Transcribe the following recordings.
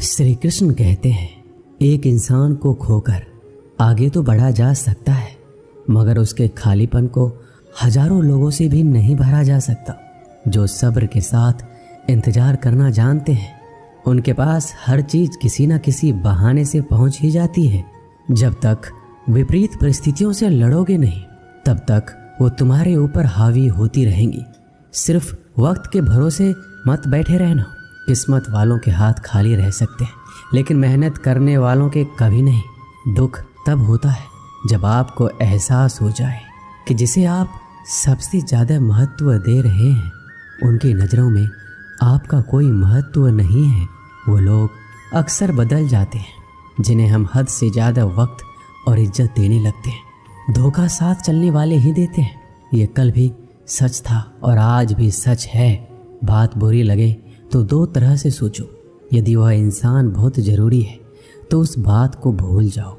श्री कृष्ण कहते हैं, एक इंसान को खोकर आगे तो बढ़ा जा सकता है, मगर उसके खालीपन को हजारों लोगों से भी नहीं भरा जा सकता। जो सब्र के साथ इंतजार करना जानते हैं, उनके पास हर चीज किसी न किसी बहाने से पहुंच ही जाती है। जब तक विपरीत परिस्थितियों से लड़ोगे नहीं, तब तक वो तुम्हारे ऊपर हावी होती रहेंगी। सिर्फ वक्त के भरोसे मत बैठे रहना। किस्मत वालों के हाथ खाली रह सकते हैं, लेकिन मेहनत करने वालों के कभी नहीं। दुख तब होता है जब आपको एहसास हो जाए कि जिसे आप सबसे ज़्यादा महत्व दे रहे हैं, उनकी नज़रों में आपका कोई महत्व नहीं है। वो लोग अक्सर बदल जाते हैं जिन्हें हम हद से ज़्यादा वक्त और इज्जत देने लगते हैं। धोखा साथ चलने वाले ही देते हैं। ये कल भी सच था और आज भी सच है। बात बुरी लगे तो दो तरह से सोचो। यदि वह इंसान बहुत ज़रूरी है तो उस बात को भूल जाओ,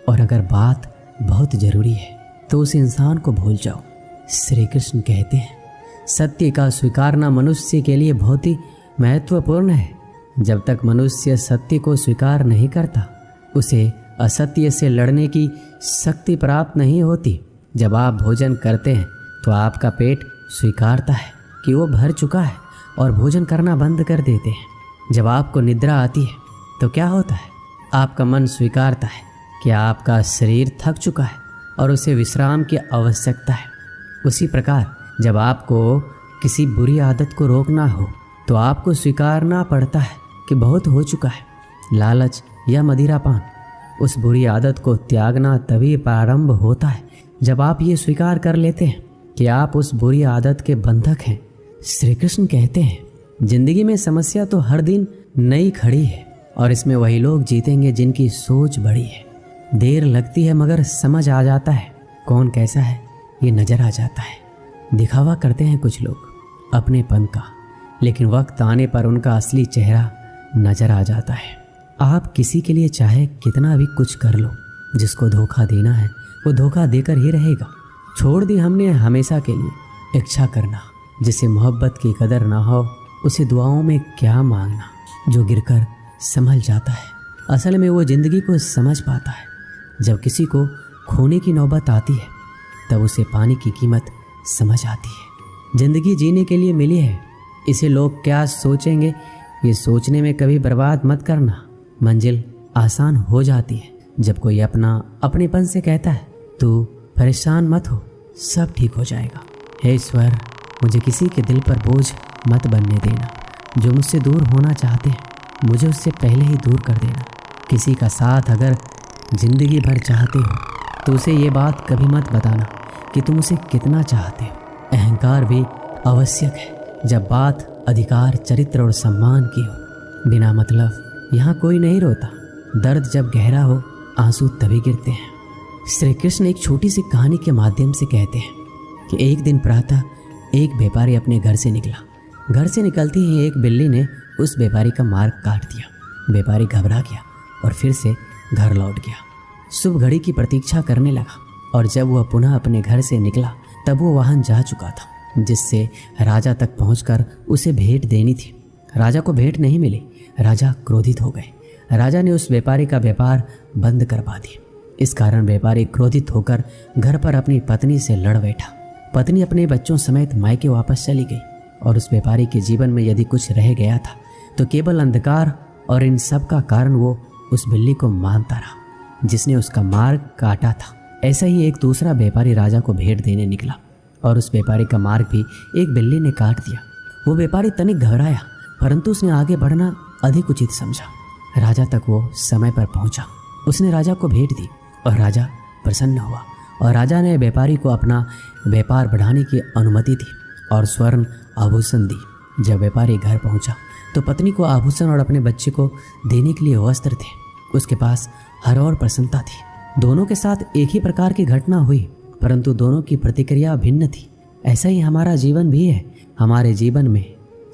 और अगर बात बहुत ज़रूरी है तो उस इंसान को भूल जाओ। श्री कृष्ण कहते हैं, सत्य का स्वीकारना मनुष्य के लिए बहुत ही महत्वपूर्ण है। जब तक मनुष्य सत्य को स्वीकार नहीं करता, उसे असत्य से लड़ने की शक्ति प्राप्त नहीं होती। जब आप भोजन करते हैं तो आपका पेट स्वीकारता है कि वो भर चुका है और भोजन करना बंद कर देते हैं। जब आपको निद्रा आती है तो क्या होता है? आपका मन स्वीकारता है कि आपका शरीर थक चुका है और उसे विश्राम की आवश्यकता है। उसी प्रकार जब आपको किसी बुरी आदत को रोकना हो तो आपको स्वीकारना पड़ता है कि बहुत हो चुका है। लालच या मदिरापान, उस बुरी आदत को त्यागना तभी प्रारंभ होता है जब आप ये स्वीकार कर लेते हैं कि आप उस बुरी आदत के बंधक हैं। श्री कृष्ण कहते हैं, जिंदगी में समस्या तो हर दिन नई खड़ी है, और इसमें वही लोग जीतेंगे जिनकी सोच बड़ी है। देर लगती है मगर समझ आ जाता है कौन कैसा है, ये नज़र आ जाता है। दिखावा करते हैं कुछ लोग अपनेपन का, लेकिन वक्त आने पर उनका असली चेहरा नज़र आ जाता है। आप किसी के लिए चाहे कितना भी कुछ कर लो, जिसको धोखा देना है वो धोखा देकर ही रहेगा। छोड़ दी हमने हमेशा के लिए इच्छा करना। जिसे मोहब्बत की कदर ना हो, उसे दुआओं में क्या मांगना। जो गिरकर संभल जाता है, असल में वो ज़िंदगी को समझ पाता है। जब किसी को खोने की नौबत आती है, तब उसे पाने की कीमत समझ आती है। ज़िंदगी जीने के लिए मिली है, इसे लोग क्या सोचेंगे ये सोचने में कभी बर्बाद मत करना। मंजिल आसान हो जाती है जब कोई अपनेपन से कहता है, तू परेशान मत हो, सब ठीक हो जाएगा। हे ईश्वर, मुझे किसी के दिल पर बोझ मत बनने देना। जो मुझसे दूर होना चाहते हैं, मुझे उससे पहले ही दूर कर देना। किसी का साथ अगर ज़िंदगी भर चाहते हो तो उसे ये बात कभी मत बताना कि तुम उसे कितना चाहते हो। अहंकार भी आवश्यक है जब बात अधिकार, चरित्र और सम्मान की हो। बिना मतलब यहाँ कोई नहीं रोता। दर्द जब गहरा हो, आंसू तभी गिरते हैं। श्री कृष्ण एक छोटी सी कहानी के माध्यम से कहते हैं कि एक दिन प्रातः एक व्यापारी अपने घर से निकला। घर से निकलते ही एक बिल्ली ने उस व्यापारी का मार्ग काट दिया। व्यापारी घबरा गया और फिर से घर लौट गया। शुभ घड़ी की प्रतीक्षा करने लगा, और जब वह पुनः अपने घर से निकला तब वो वाहन जा चुका था जिससे राजा तक पहुंचकर उसे भेंट देनी थी। राजा को भेंट नहीं मिली। राजा क्रोधित हो गए। राजा ने उस व्यापारी का व्यापार बंद करवा दिया। इस कारण व्यापारी क्रोधित होकर घर पर अपनी पत्नी से लड़ बैठा। पत्नी अपने बच्चों समेत मायके वापस चली गई, और उस व्यापारी के जीवन में यदि कुछ रह गया था तो केवल अंधकार, और इन सब का कारण वो उस बिल्ली को मानता रहा जिसने उसका मार्ग काटा था। ऐसा ही एक दूसरा व्यापारी राजा को भेंट देने निकला, और उस व्यापारी का मार्ग भी एक बिल्ली ने काट दिया। वो व्यापारी तनिक घबराया, परंतु उसने आगे बढ़ना अधिक उचित समझा। राजा तक वो समय पर पहुंचा। उसने राजा को भेंट दी और राजा प्रसन्न हुआ, और राजा ने व्यापारी को अपना व्यापार बढ़ाने की अनुमति दी और स्वर्ण आभूषण दी। जब व्यापारी घर पहुंचा तो पत्नी को आभूषण और अपने बच्चे को देने के लिए वस्त्र थे। उसके पास हर और प्रसन्नता थी। दोनों के साथ एक ही प्रकार की घटना हुई, परंतु दोनों की प्रतिक्रिया भिन्न थी। ऐसा ही हमारा जीवन भी है। हमारे जीवन में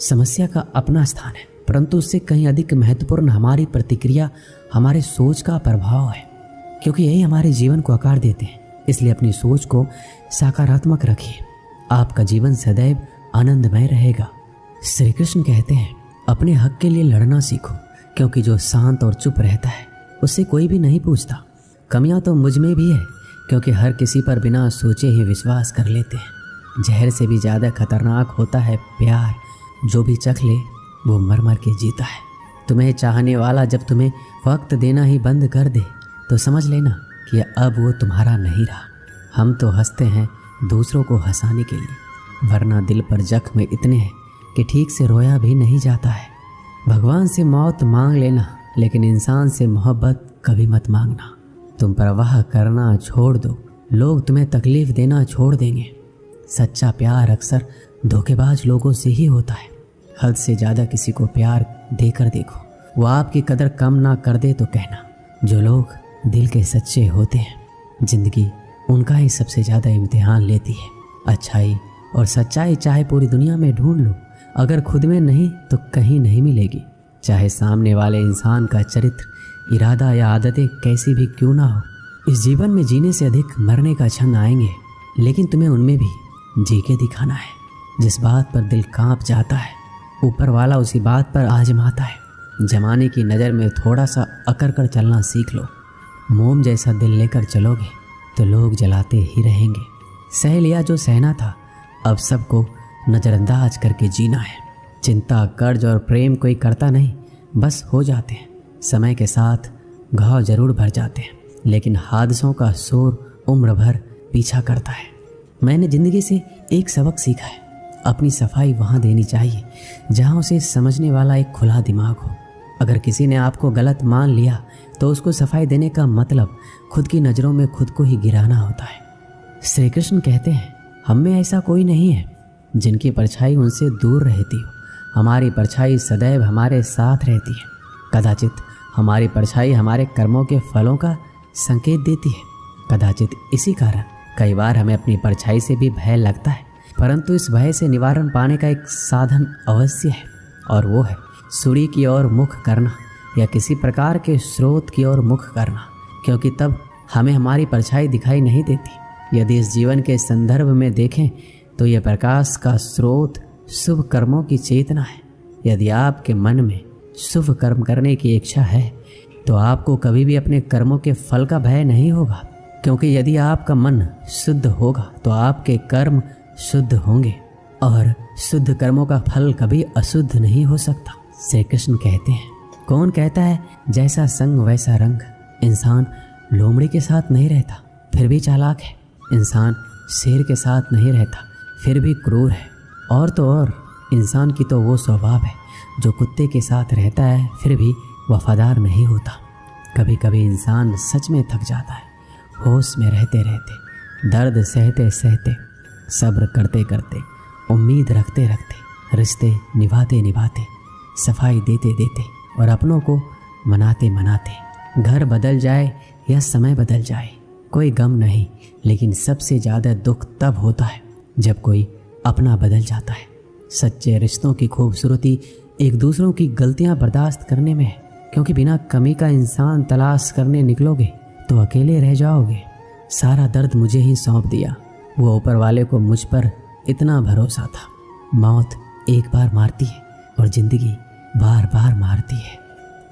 समस्या का अपना स्थान है, परंतु उससे कहीं अधिक महत्वपूर्ण हमारी प्रतिक्रिया, हमारे सोच का प्रभाव है, क्योंकि यही हमारे जीवन को आकार देते हैं। इसलिए अपनी सोच को सकारात्मक रखिए, आपका जीवन सदैव आनंदमय रहेगा। श्री कृष्ण कहते हैं, अपने हक के लिए लड़ना सीखो, क्योंकि जो शांत और चुप रहता है उससे कोई भी नहीं पूछता। कमियां तो मुझ में भी है, क्योंकि हर किसी पर बिना सोचे ही विश्वास कर लेते हैं। जहर से भी ज़्यादा खतरनाक होता है प्यार, जो भी चख ले वो मर मर के जीता है। तुम्हें चाहने वाला जब तुम्हें वक्त देना ही बंद कर दे तो समझ लेना कि अब वो तुम्हारा नहीं रहा। हम तो हंसते हैं दूसरों को हंसाने के लिए, वरना दिल पर जख्म इतने हैं कि ठीक से रोया भी नहीं जाता है। भगवान से मौत मांग लेना, लेकिन इंसान से मोहब्बत कभी मत मांगना। तुम परवाह करना छोड़ दो, लोग तुम्हें तकलीफ देना छोड़ देंगे। सच्चा प्यार अक्सर धोखेबाज लोगों से ही होता है। हद से ज़्यादा किसी को प्यार देकर देखो, वो आपकी कदर कम ना कर दे तो कहना। जो लोग दिल के सच्चे होते हैं, जिंदगी उनका ही सबसे ज़्यादा इम्तिहान लेती है। अच्छाई और सच्चाई चाहे पूरी दुनिया में ढूंढ लो, अगर खुद में नहीं तो कहीं नहीं मिलेगी। चाहे सामने वाले इंसान का चरित्र, इरादा या आदतें कैसी भी क्यों ना हो। इस जीवन में जीने से अधिक मरने का क्षण आएंगे, लेकिन तुम्हें उनमें भी जी के दिखाना है। जिस बात पर दिल कांप जाता है, ऊपर वाला उसी बात पर आजमाता है। जमाने की नज़र में थोड़ा सा अकड़ कर चलना सीख लो। मोम जैसा दिल लेकर चलोगे तो लोग जलाते ही रहेंगे। सह लिया जो सहना था, अब सबको नज़रअंदाज करके जीना है। चिंता, कर्ज और प्रेम कोई करता नहीं, बस हो जाते हैं। समय के साथ घाव जरूर भर जाते हैं, लेकिन हादसों का शोर उम्र भर पीछा करता है। मैंने ज़िंदगी से एक सबक सीखा है, अपनी सफाई वहाँ देनी चाहिए जहाँ उसे समझने वाला एक खुला दिमाग हो। अगर किसी ने आपको गलत मान लिया तो उसको सफाई देने का मतलब खुद की नज़रों में खुद को ही गिराना होता है। श्री कृष्ण कहते हैं, हम में ऐसा कोई नहीं है जिनकी परछाई उनसे दूर रहती हो। हमारी परछाई सदैव हमारे साथ रहती है। कदाचित हमारी परछाई हमारे कर्मों के फलों का संकेत देती है। कदाचित इसी कारण कई बार हमें अपनी परछाई से भी भय लगता है, परंतु इस भय से निवारण पाने का एक साधन अवश्य है, और वो है सूर्य की ओर मुख करना या किसी प्रकार के स्रोत की ओर मुख करना, क्योंकि तब हमें हमारी परछाई दिखाई नहीं देती। यदि इस जीवन के संदर्भ में देखें तो यह प्रकाश का स्रोत शुभ कर्मों की चेतना है। यदि आपके मन में शुभ कर्म करने की इच्छा है तो आपको कभी भी अपने कर्मों के फल का भय नहीं होगा, क्योंकि यदि आपका मन शुद्ध होगा तो आपके कर्म शुद्ध होंगे, और शुद्ध कर्मों का फल कभी अशुद्ध नहीं हो सकता। श्री कृष्ण कहते हैं, कौन कहता है जैसा संग वैसा रंग। इंसान लोमड़ी के साथ नहीं रहता फिर भी चालाक है। इंसान शेर के साथ नहीं रहता फिर भी क्रूर है। और तो और इंसान की तो वो स्वभाव है जो कुत्ते के साथ रहता है फिर भी वफादार नहीं होता। कभी कभी इंसान सच में थक जाता है, होश में रहते रहते, दर्द सहते सहते, सब्र करते करते, उम्मीद रखते रखते, रिश्ते निभाते निभाते, सफाई देते देते और अपनों को मनाते मनाते। घर बदल जाए या समय बदल जाए कोई गम नहीं, लेकिन सबसे ज़्यादा दुख तब होता है जब कोई अपना बदल जाता है। सच्चे रिश्तों की खूबसूरती एक दूसरों की गलतियां बर्दाश्त करने में है, क्योंकि बिना कमी का इंसान तलाश करने निकलोगे तो अकेले रह जाओगे। सारा दर्द मुझे ही सौंप दिया, वो ऊपर वाले को मुझ पर इतना भरोसा था। मौत एक बार मारती है और ज़िंदगी बार बार मारती है।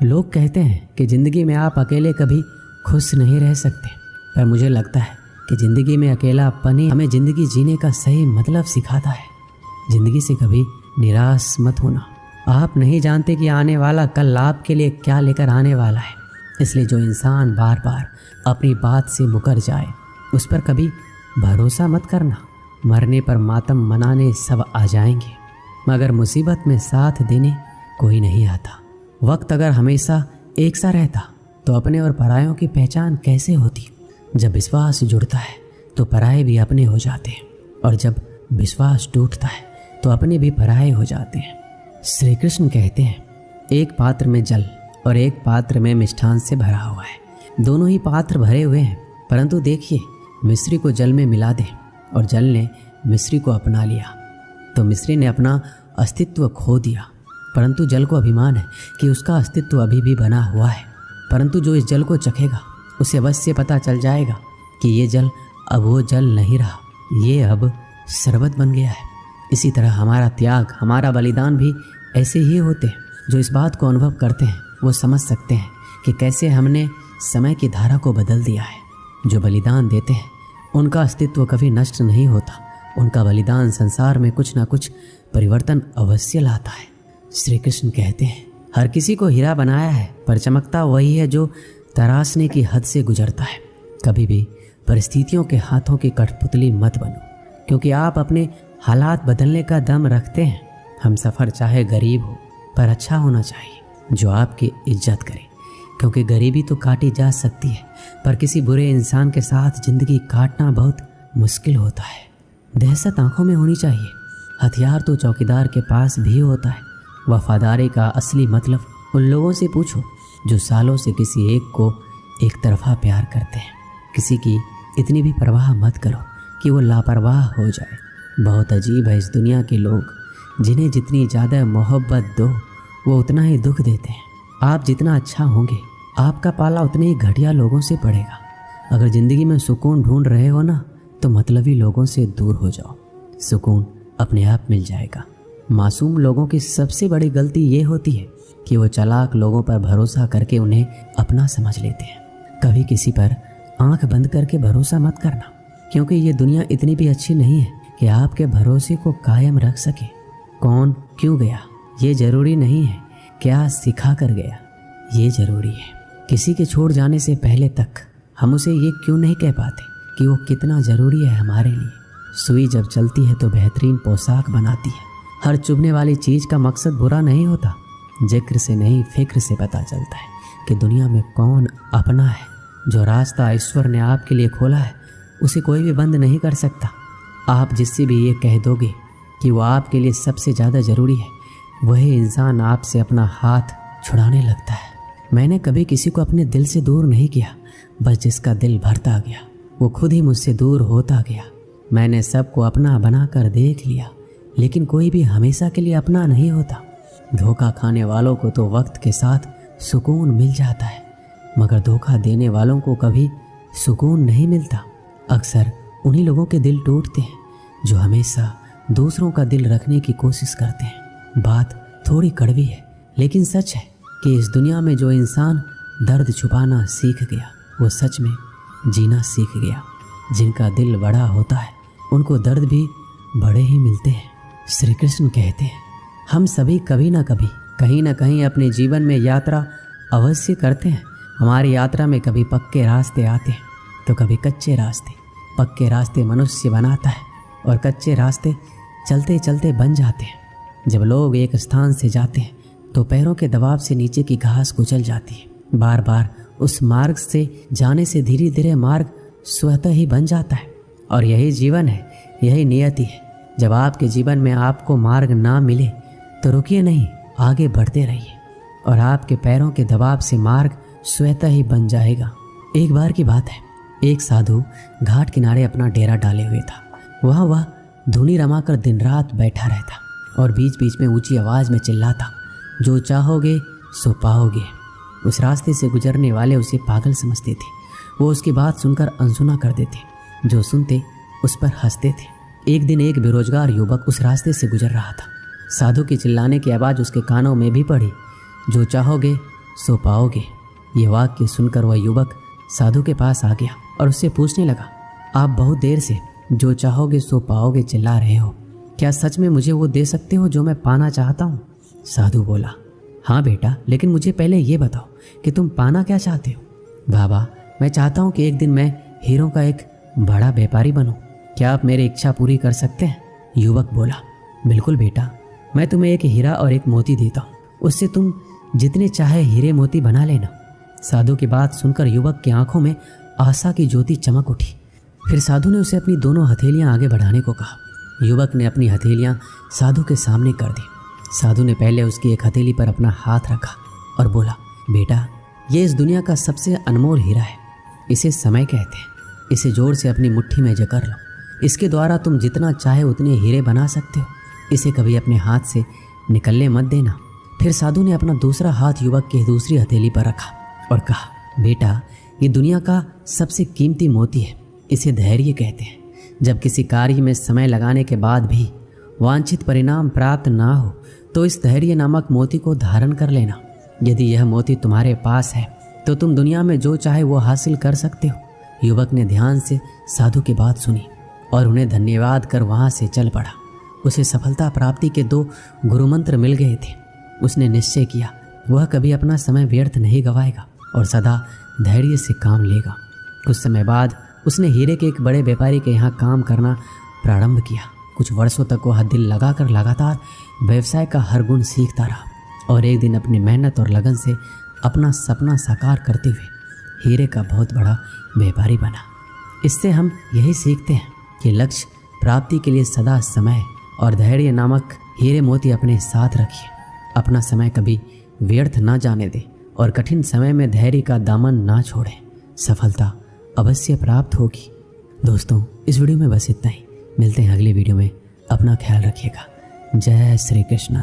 लोग कहते हैं कि ज़िंदगी में आप अकेले कभी खुश नहीं रह सकते, पर मुझे लगता है कि ज़िंदगी में अकेलापन ही हमें ज़िंदगी जीने का सही मतलब सिखाता है। ज़िंदगी से कभी निराश मत होना। आप नहीं जानते कि आने वाला कल आपके लिए क्या लेकर आने वाला है, इसलिए जो इंसान बार बार अपनी बात से मुकर जाए उस पर कभी भरोसा मत करना। मरने पर मातम मनाने सब आ जाएंगे, मगर मुसीबत में साथ देने कोई नहीं आता। वक्त अगर हमेशा एक सा रहता तो अपने और परायों की पहचान कैसे होती। जब विश्वास जुड़ता है तो पराये भी अपने हो जाते हैं, और जब विश्वास टूटता है तो अपने भी पराये हो जाते हैं। श्री कृष्ण कहते हैं, एक पात्र में जल और एक पात्र में मिष्ठान से भरा हुआ है। दोनों ही पात्र भरे हुए हैं, परंतु देखिए, मिस्री को जल में मिला दे और जल ने मिस्री को अपना लिया तो मिस्री ने अपना अस्तित्व खो दिया। परंतु जल को अभिमान है कि उसका अस्तित्व अभी भी बना हुआ है। परंतु जो इस जल को चखेगा उसे अवश्य पता चल जाएगा कि ये जल अब वो जल नहीं रहा, ये अब शरबत बन गया है। इसी तरह हमारा त्याग, हमारा बलिदान भी ऐसे ही होते हैं। जो इस बात को अनुभव करते हैं वो समझ सकते हैं कि कैसे हमने समय की धारा को बदल दिया है। जो बलिदान देते हैं उनका अस्तित्व कभी नष्ट नहीं होता। उनका बलिदान संसार में कुछ ना कुछ परिवर्तन अवश्य लाता है। श्री कृष्ण कहते हैं, हर किसी को हीरा बनाया है, पर चमकता वही है जो तराशने की हद से गुजरता है। कभी भी परिस्थितियों के हाथों की कठपुतली मत बनो, क्योंकि आप अपने हालात बदलने का दम रखते हैं। हम सफ़र चाहे गरीब हो पर अच्छा होना चाहिए, जो आपकी इज्जत करे, क्योंकि गरीबी तो काटी जा सकती है, पर किसी बुरे इंसान के साथ ज़िंदगी काटना बहुत मुश्किल होता है। दहशत आंखों में होनी चाहिए। हथियार तो चौकीदार के पास भी होता है। वफादारी का असली मतलब उन लोगों से पूछो जो सालों से किसी एक को एक तरफा प्यार करते हैं। किसी की इतनी भी परवाह मत करो कि वो लापरवाह हो जाए। बहुत अजीब है इस दुनिया के लोग, जिन्हें जितनी ज़्यादा मोहब्बत दो वो उतना ही दुख देते हैं। आप जितना अच्छा होंगे आपका पाला उतने ही घटिया लोगों से पड़ेगा। अगर ज़िंदगी में सुकून ढूंढ रहे हो ना, तो मतलबी लोगों से दूर हो जाओ, सुकून अपने आप मिल जाएगा। मासूम लोगों की सबसे बड़ी गलती ये होती है कि वो चालाक लोगों पर भरोसा करके उन्हें अपना समझ लेते हैं। कभी किसी पर आंख बंद करके भरोसा मत करना, क्योंकि ये दुनिया इतनी भी अच्छी नहीं है कि आपके भरोसे को कायम रख सके। कौन क्यों गया ये ज़रूरी नहीं है, क्या सिखा कर गया ये ज़रूरी है। किसी के छोड़ जाने से पहले तक हम उसे ये क्यों नहीं कह पाते कि वो कितना ज़रूरी है हमारे लिए। सुई जब चलती है तो बेहतरीन पोशाक बनाती है। हर चुभने वाली चीज़ का मकसद बुरा नहीं होता। जिक्र से नहीं फिक्र से पता चलता है कि दुनिया में कौन अपना है। जो रास्ता ईश्वर ने आपके लिए खोला है उसे कोई भी बंद नहीं कर सकता। आप जिससे भी ये कह दोगे कि वो आपके लिए सबसे ज़्यादा ज़रूरी है, वही इंसान आपसे अपना हाथ छुड़ाने लगता है। मैंने कभी किसी को अपने दिल से दूर नहीं किया, बस जिसका दिल भरता गया वो खुद ही मुझसे दूर होता गया। मैंने सबको अपना बनाकर देख लिया, लेकिन कोई भी हमेशा के लिए अपना नहीं होता। धोखा खाने वालों को तो वक्त के साथ सुकून मिल जाता है, मगर धोखा देने वालों को कभी सुकून नहीं मिलता। अक्सर उन्हीं लोगों के दिल टूटते हैं जो हमेशा दूसरों का दिल रखने की कोशिश करते हैं। बात थोड़ी कड़वी है, लेकिन सच है कि इस दुनिया में जो इंसान दर्द छुपाना सीख गया वो सच में जीना सीख गया। जिनका दिल बड़ा होता है उनको दर्द भी बड़े ही मिलते हैं। श्री कृष्ण कहते हैं, हम सभी कभी ना कभी कहीं ना कहीं अपने जीवन में यात्रा अवश्य करते हैं। हमारी यात्रा में कभी पक्के रास्ते आते हैं तो कभी कच्चे रास्ते। पक्के रास्ते मनुष्य बनाता है और कच्चे रास्ते चलते चलते बन जाते हैं। जब लोग एक स्थान से जाते हैं तो पैरों के दबाव से नीचे की घास कुचल जाती है। बार बार उस मार्ग से जाने से धीरे धीरे मार्ग स्वतः ही बन जाता है। और यही जीवन है, यही नियति है। जब आपके जीवन में आपको मार्ग ना मिले तो रुकिए नहीं, आगे बढ़ते रहिए और आपके पैरों के दबाव से मार्ग स्वतः ही बन जाएगा। एक बार की बात है, एक साधु घाट किनारे अपना डेरा डाले हुए था। वहाँ वह धुनी रमाकर दिन रात बैठा रहता और बीच बीच में ऊंची आवाज़ में चिल्लाता, जो चाहोगे सो पाओगे। उस रास्ते से गुजरने वाले उसे पागल समझते थे। वो उसकी बात सुनकर अनसुना कर देते, जो सुनते उस पर हंसते थे। एक दिन एक बेरोजगार युवक उस रास्ते से गुजर रहा था। साधु की चिल्लाने की आवाज़ उसके कानों में भी पड़ी, जो चाहोगे सो पाओगे। ये वाक्य सुनकर वह युवक साधु के पास आ गया और उससे पूछने लगा, आप बहुत देर से जो चाहोगे सो पाओगे चिल्ला रहे हो, क्या सच में मुझे वो दे सकते हो जो मैं पाना चाहता हूँ? साधु बोला, हाँ बेटा, लेकिन मुझे पहले ये बताओ कि तुम पाना क्या चाहते हो? बाबा, मैं चाहता हूँ कि एक दिन मैं हीरों का एक बड़ा व्यापारी बनूं। क्या आप मेरी इच्छा पूरी कर सकते हैं? युवक बोला, बिल्कुल बेटा, मैं तुम्हें एक हीरा और एक मोती देता हूँ, उससे तुम जितने चाहे हीरे मोती बना लेना। साधु की बात सुनकर युवक की आंखों में आशा की ज्योति चमक उठी। फिर साधु ने उसे अपनी दोनों हथेलियां आगे बढ़ाने को कहा। युवक ने अपनी हथेलियां साधु के सामने कर दी। साधु ने पहले उसकी एक हथेली पर अपना हाथ रखा और बोला, बेटा, ये इस दुनिया का सबसे अनमोल हीरा है। इसे समय कहते हैं। इसे जोर से अपनी मुट्ठी में जकड़ लो। इसके द्वारा तुम जितना चाहे उतने हीरे बना सकते हो। इसे कभी अपने हाथ से निकलने मत देना। फिर साधु ने अपना दूसरा हाथ युवक की दूसरी हथेली पर रखा और कहा, बेटा, ये दुनिया का सबसे कीमती मोती है। इसे धैर्य कहते हैं। जब किसी कार्य में समय लगाने के बाद भी वांछित परिणाम प्राप्त ना हो तो इस धैर्य नामक मोती को धारण कर लेना। यदि यह मोती तुम्हारे पास है तो तुम दुनिया में जो चाहे वो हासिल कर सकते हो। युवक ने ध्यान से साधु की बात सुनी और उन्हें धन्यवाद कर वहाँ से चल पड़ा। उसे सफलता प्राप्ति के 2 गुरुमंत्र मिल गए थे। उसने निश्चय किया वह कभी अपना समय व्यर्थ नहीं गवाएगा और सदा धैर्य से काम लेगा। कुछ समय बाद उसने हीरे के एक बड़े व्यापारी के यहाँ काम करना प्रारंभ किया। कुछ वर्षों तक वह दिल लगाकर लगातार व्यवसाय का हर गुण सीखता रहा और एक दिन अपनी मेहनत और लगन से अपना सपना साकार करते हुए हीरे का बहुत बड़ा व्यापारी बना। इससे हम यही सीखते हैं कि लक्ष्य प्राप्ति के लिए सदा समय और धैर्य नामक हीरे मोती अपने साथ रखिए। अपना समय कभी व्यर्थ ना जाने दें और कठिन समय में धैर्य का दामन ना छोड़ें। सफलता अवश्य प्राप्त होगी। दोस्तों, इस वीडियो में बस इतना ही। मिलते हैं अगली वीडियो में। अपना ख्याल रखिएगा। जय श्री कृष्ण।